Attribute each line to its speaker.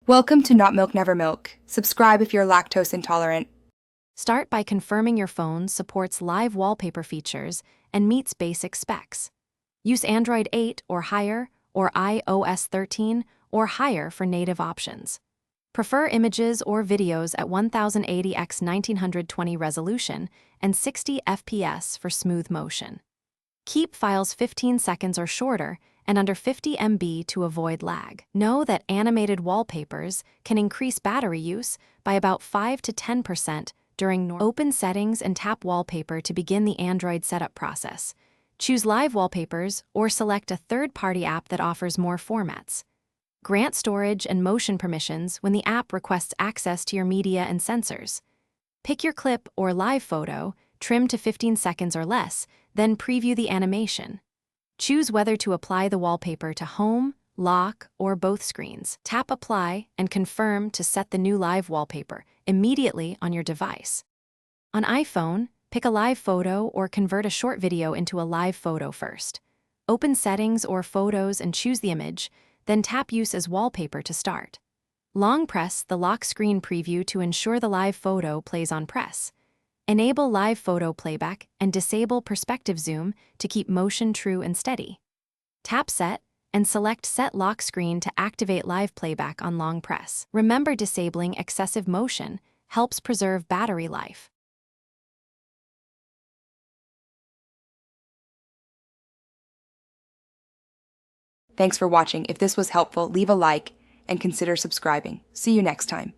Speaker 1: Welcome to Not Milk Never Milk. Subscribe if you're lactose intolerant.
Speaker 2: Start by confirming your phone supports live wallpaper features and meets basic specs. Use Android 8 or higher, or iOS 13 or higher for native options. Prefer images or videos at 1080x 1920 resolution and 60 FPS for smooth motion. Keep files 15 seconds or shorter and under 50 MB to avoid lag. Know that animated wallpapers can increase battery use by about 5 to 10% during Open Settings and tap Wallpaper to begin the Android setup process. Choose Live Wallpapers or select a third-party app that offers more formats. Grant storage and motion permissions when the app requests access to your media and sensors. Pick your clip or live photo, trim to 15 seconds or less, then preview the animation. Choose whether to apply the wallpaper to home, lock, or both screens. Tap Apply and confirm to set the new live wallpaper immediately on your device. On iPhone, pick a live photo or convert a short video into a live photo first. Open Settings or Photos and choose the image, then tap Use as Wallpaper to start. Long press the lock screen preview to ensure the live photo plays on press. Enable live photo playback and disable perspective zoom to keep motion true and steady. Tap Set and select Set Lock Screen to activate live playback on long press. Remember, disabling excessive motion helps preserve battery life.
Speaker 1: Thanks for watching. If this was helpful, leave a like and consider subscribing. See you next time.